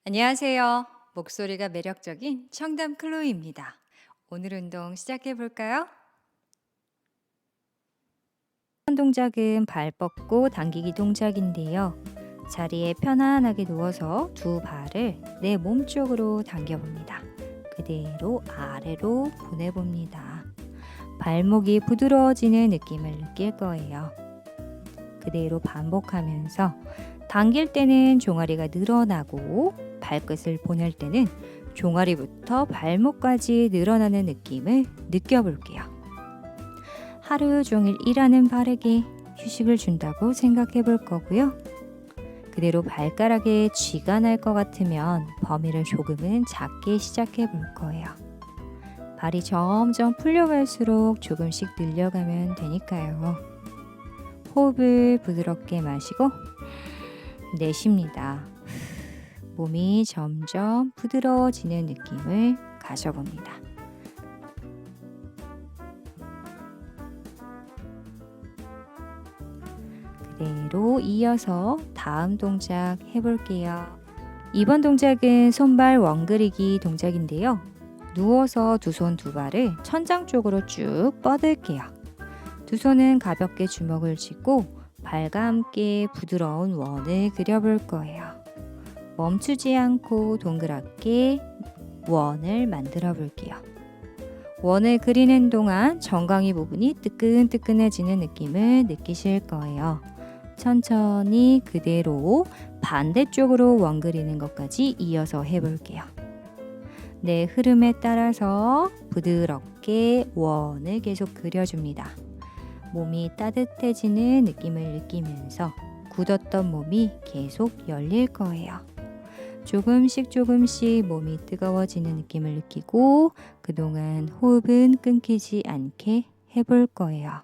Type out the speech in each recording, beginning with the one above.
안녕하세요. 목소리가 매력적인 청담 클로이입니다. 오늘 운동 시작해 볼까요? 첫 동작은 발 뻗고 당기기 동작인데요. 자리에 편안하게 누워서 두 발을 내 몸쪽으로 당겨봅니다. 그대로 아래로 보내봅니다. 발목이 부드러워지는 느낌을 느낄 거예요. 그대로 반복하면서 당길 때는 종아리가 늘어나고 발끝을 보낼 때는 종아리부터 발목까지 늘어나는 느낌을 느껴볼게요. 하루 종일 일하는 발에게 휴식을 준다고 생각해 볼 거고요. 그대로 발가락에 쥐가 날 것 같으면 범위를 조금은 작게 시작해 볼 거예요. 발이 점점 풀려갈수록 조금씩 늘려가면 되니까요. 호흡을 부드럽게 마시고 내쉽니다. 몸이 점점 부드러워지는 느낌을 가져봅니다. 그대로 이어서 다음 동작 해볼게요. 이번 동작은 손발 원그리기 동작인데요. 누워서 두 손 두 발을 천장 쪽으로 쭉 뻗을게요. 두 손은 가볍게 주먹을 쥐고 발과 함께 부드러운 원을 그려볼 거예요. 멈추지 않고 동그랗게 원을 만들어 볼게요. 원을 그리는 동안 정강이 부분이 뜨끈뜨끈해지는 느낌을 느끼실 거예요. 천천히 그대로 반대쪽으로 원 그리는 것까지 이어서 해볼게요. 내 흐름에 따라서 부드럽게 원을 계속 그려줍니다. 몸이 따뜻해지는 느낌을 느끼면서 굳었던 몸이 계속 열릴 거예요. 조금씩 몸이 뜨거워지는 느낌을 느끼고 그동안 호흡은 끊기지 않게 해볼 거예요.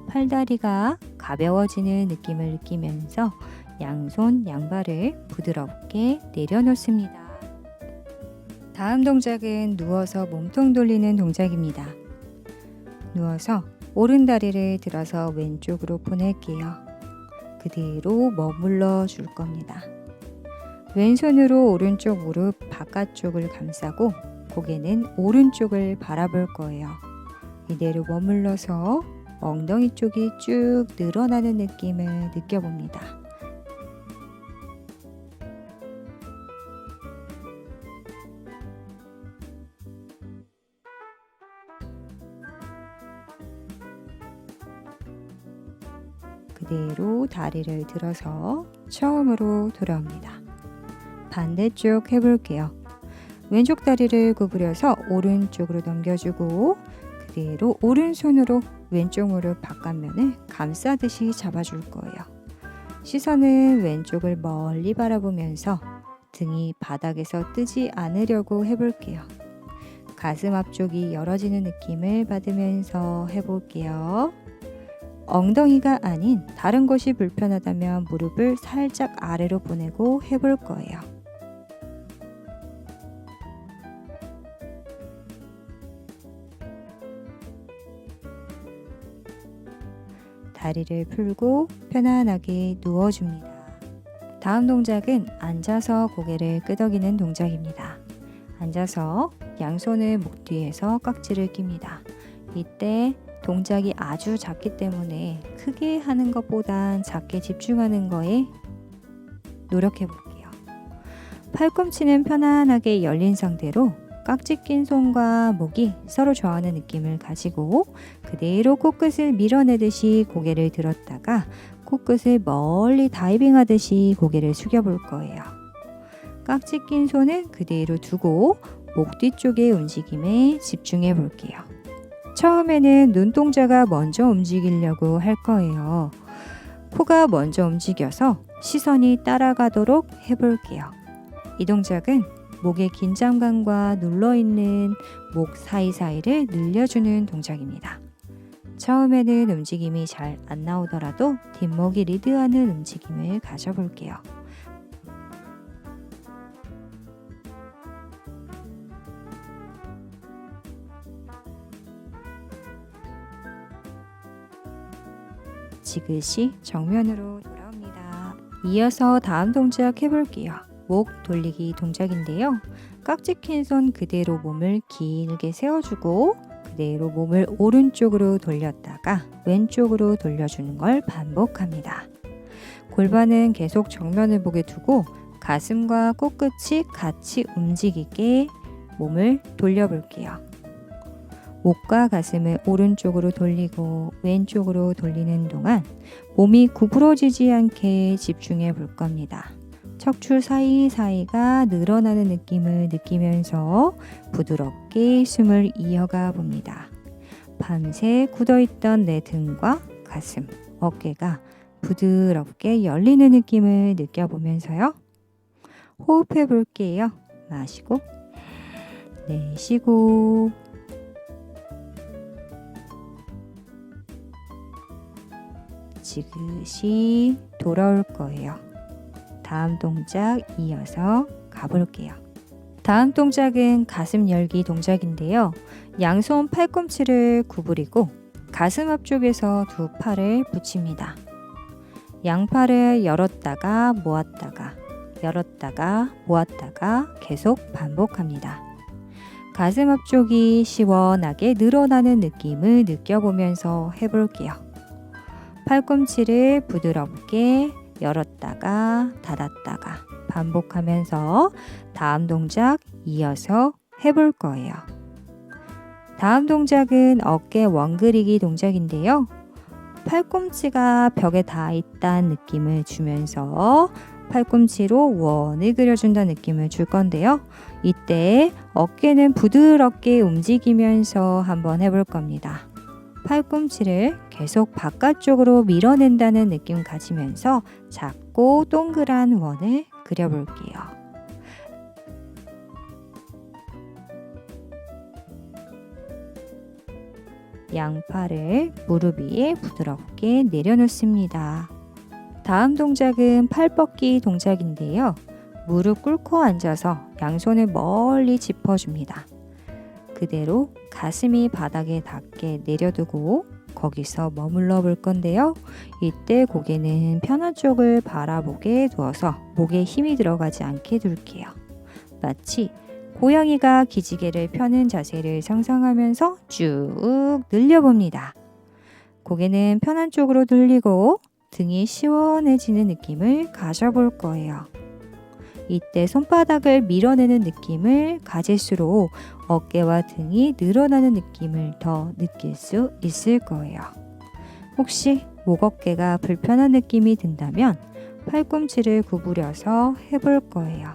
팔다리가 가벼워지는 느낌을 느끼면서 양손 양발을 부드럽게 내려놓습니다. 다음 동작은 누워서 몸통 돌리는 동작입니다. 누워서 오른 다리를 들어서 왼쪽으로 보낼게요. 그대로 머물러 줄 겁니다. 왼손으로 오른쪽 무릎 바깥쪽을 감싸고 고개는 오른쪽을 바라볼 거예요. 이대로 머물러서 엉덩이 쪽이 쭉 늘어나는 느낌을 느껴봅니다. 그대로 다리를 들어서 처음으로 돌아옵니다. 반대쪽 해볼게요. 왼쪽 다리를 구부려서 오른쪽으로 넘겨주고 그대로 오른손으로 왼쪽 무릎 바깥면을 감싸듯이 잡아줄 거예요. 시선은 왼쪽을 멀리 바라보면서 등이 바닥에서 뜨지 않으려고 해볼게요. 가슴 앞쪽이 열어지는 느낌을 받으면서 해볼게요. 엉덩이가 아닌 다른 곳이 불편하다면 무릎을 살짝 아래로 보내고 해볼 거예요. 다리를 풀고 편안하게 누워줍니다. 다음 동작은 앉아서 고개를 끄덕이는 동작입니다. 앉아서 양손을 목 뒤에서 깍지를 낍니다. 이때 동작이 아주 작기 때문에 크게 하는 것보단 작게 집중하는 거에 노력해 볼게요. 팔꿈치는 편안하게 열린 상태로 깍지 낀 손과 목이 서로 좋아하는 느낌을 가지고 그대로 코끝을 밀어내듯이 고개를 들었다가 코끝을 멀리 다이빙 하듯이 고개를 숙여 볼 거예요. 깍지 낀 손은 그대로 두고 목 뒤쪽의 움직임에 집중해 볼게요. 처음에는 눈동자가 먼저 움직이려고 할 거예요. 코가 먼저 움직여서 시선이 따라가도록 해볼게요. 이 동작은 목의 긴장감과 눌러있는 목 사이사이를 늘려주는 동작입니다. 처음에는 움직임이 잘 안 나오더라도 뒷목이 리드하는 움직임을 가져볼게요. 지그시 정면으로 돌아옵니다. 이어서 다음 동작 해볼게요. 목 돌리기 동작인데요. 깍지 낀 손 그대로 몸을 길게 세워주고 그대로 몸을 오른쪽으로 돌렸다가 왼쪽으로 돌려주는 걸 반복합니다. 골반은 계속 정면을 보게 두고 가슴과 코끝이 같이 움직이게 몸을 돌려볼게요. 목과 가슴을 오른쪽으로 돌리고 왼쪽으로 돌리는 동안 몸이 구부러지지 않게 집중해 볼 겁니다. 척추 사이사이가 늘어나는 느낌을 느끼면서 부드럽게 숨을 이어가 봅니다. 밤새 굳어있던 내 등과 가슴, 어깨가 부드럽게 열리는 느낌을 느껴보면서요. 호흡해 볼게요. 마시고 내쉬고 지그시 돌아올 거예요. 다음 동작 이어서 가볼게요. 다음 동작은 가슴 열기 동작인데요. 양손 팔꿈치를 구부리고 가슴 앞쪽에서 두 팔을 붙입니다. 양팔을 열었다가 모았다가 열었다가 모았다가 계속 반복합니다. 가슴 앞쪽이 시원하게 늘어나는 느낌을 느껴보면서 해볼게요. 팔꿈치를 부드럽게 열었다가 닫았다가 반복하면서 다음 동작 이어서 해볼 거예요. 다음 동작은 어깨 원그리기 동작인데요. 팔꿈치가 벽에 닿아 있다는 느낌을 주면서 팔꿈치로 원을 그려준다는 느낌을 줄 건데요. 이때 어깨는 부드럽게 움직이면서 한번 해볼 겁니다. 팔꿈치를 계속 바깥쪽으로 밀어낸다는 느낌 가지면서 작고 동그란 원을 그려볼게요. 양팔을 무릎 위에 부드럽게 내려놓습니다. 다음 동작은 팔 뻗기 동작인데요. 무릎 꿇고 앉아서 양손을 멀리 짚어줍니다. 그대로 가슴이 바닥에 닿게 내려두고 거기서 머물러 볼 건데요. 이때 고개는 편한 쪽을 바라보게 두어서 목에 힘이 들어가지 않게 둘게요. 마치 고양이가 기지개를 펴는 자세를 상상하면서 쭉 늘려봅니다. 고개는 편한 쪽으로 돌리고 등이 시원해지는 느낌을 가져볼 거예요. 이때 손바닥을 밀어내는 느낌을 가질수록 어깨와 등이 늘어나는 느낌을 더 느낄 수 있을 거예요. 혹시 목 어깨가 불편한 느낌이 든다면 팔꿈치를 구부려서 해볼 거예요.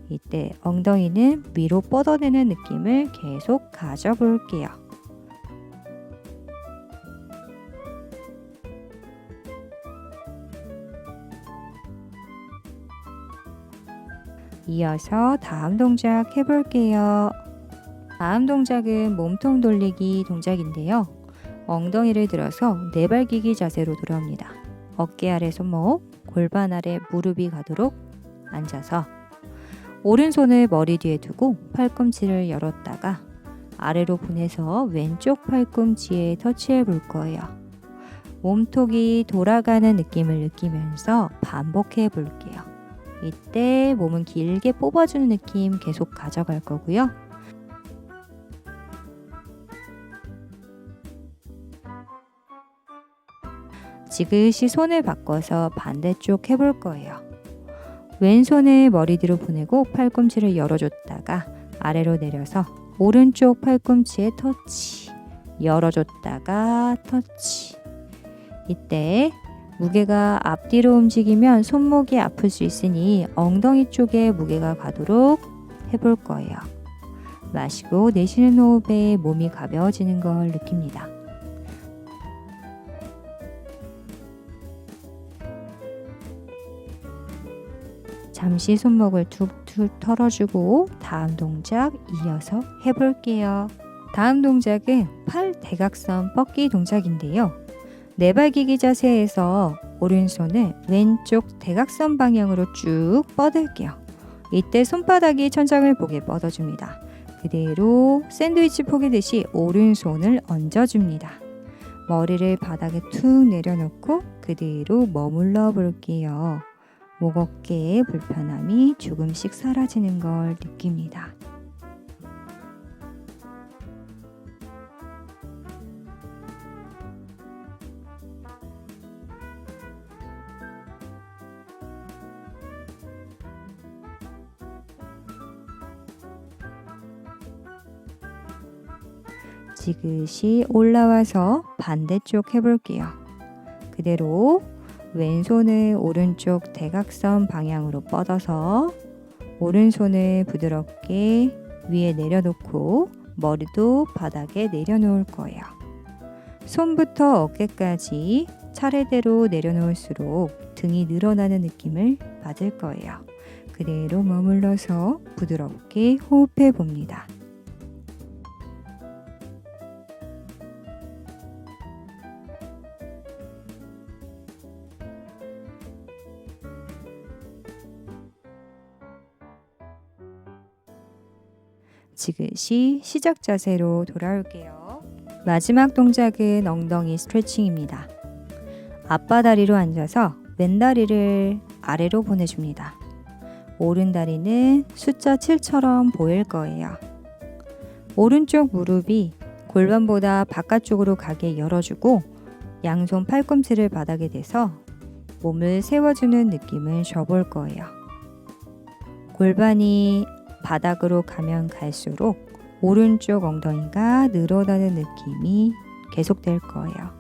이때 엉덩이는 위로 뻗어내는 느낌을 계속 가져볼게요. 이어서 다음 동작 해볼게요. 다음 동작은 몸통 돌리기 동작인데요. 엉덩이를 들어서 내발기기 자세로 돌아옵니다. 어깨 아래 손목, 골반 아래 무릎이 가도록 앉아서 오른손을 머리 뒤에 두고 팔꿈치를 열었다가 아래로 보내서 왼쪽 팔꿈치에 터치해 볼 거예요. 몸통이 돌아가는 느낌을 느끼면서 반복해 볼게요. 이때 몸은 길게 뽑아주는 느낌 계속 가져갈 거고요. 지그시 손을 바꿔서 반대쪽 해볼 거예요. 왼손을 머리 뒤로 보내고 팔꿈치를 열어줬다가 아래로 내려서 오른쪽 팔꿈치에 터치, 열어줬다가 터치. 이때 무게가 앞뒤로 움직이면 손목이 아플 수 있으니 엉덩이 쪽에 무게가 가도록 해볼 거예요. 마시고 내쉬는 호흡에 몸이 가벼워지는 걸 느낍니다. 잠시 손목을 툭툭 털어주고 다음 동작 이어서 해볼게요. 다음 동작은 팔 대각선 뻗기 동작인데요. 내발기기 자세에서 오른손을 왼쪽 대각선 방향으로 쭉 뻗을게요. 이때 손바닥이 천장을 보게 뻗어줍니다. 그대로 샌드위치 포개듯이 오른손을 얹어줍니다. 머리를 바닥에 툭 내려놓고 그대로 머물러 볼게요. 목 어깨의 불편함이 조금씩 사라지는 걸 느낍니다. 지그시 올라와서 반대쪽 해볼게요. 그대로 왼손을 오른쪽 대각선 방향으로 뻗어서 오른손을 부드럽게 위에 내려놓고 머리도 바닥에 내려놓을 거예요. 손부터 어깨까지 차례대로 내려놓을수록 등이 늘어나는 느낌을 받을 거예요. 그대로 머물러서 부드럽게 호흡해 봅니다. 지그시 시작 자세로 돌아올게요. 마지막 동작은 엉덩이 스트레칭입니다. 앞바다리로 앉아서 왼다리를 아래로 보내줍니다. 오른다리는 숫자 7처럼 보일 거예요. 오른쪽 무릎이 골반보다 바깥쪽으로 가게 열어주고 양손 팔꿈치를 바닥에 대서 몸을 세워주는 느낌을 줘볼 거예요. 골반이 바닥으로 가면 갈수록 오른쪽 엉덩이가 늘어나는 느낌이 계속될 거예요.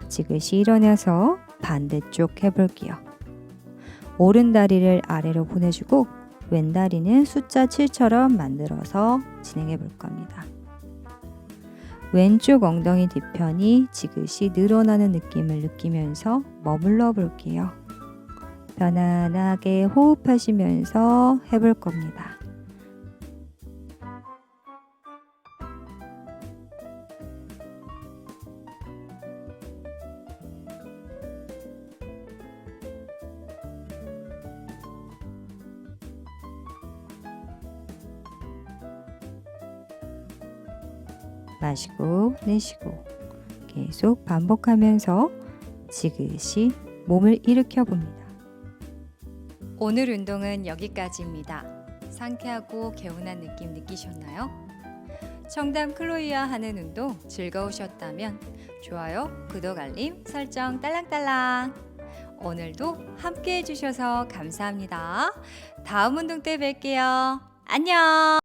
지그시 일어나서 반대쪽 해볼게요. 오른 다리를 아래로 보내주고 왼 다리는 숫자 7처럼 만들어서 진행해 볼 겁니다. 왼쪽 엉덩이 뒤편이 지그시 늘어나는 느낌을 느끼면서 머물러 볼게요. 편안하게 호흡하시면서 해볼 겁니다. 마시고 내쉬고 계속 반복하면서 지그시 몸을 일으켜 봅니다. 오늘 운동은 여기까지입니다. 상쾌하고 개운한 느낌 느끼셨나요? 청담 클로이와 하는 운동 즐거우셨다면 좋아요, 구독, 알림, 설정 딸랑딸랑. 오늘도 함께 해주셔서 감사합니다. 다음 운동 때 뵐게요. 안녕!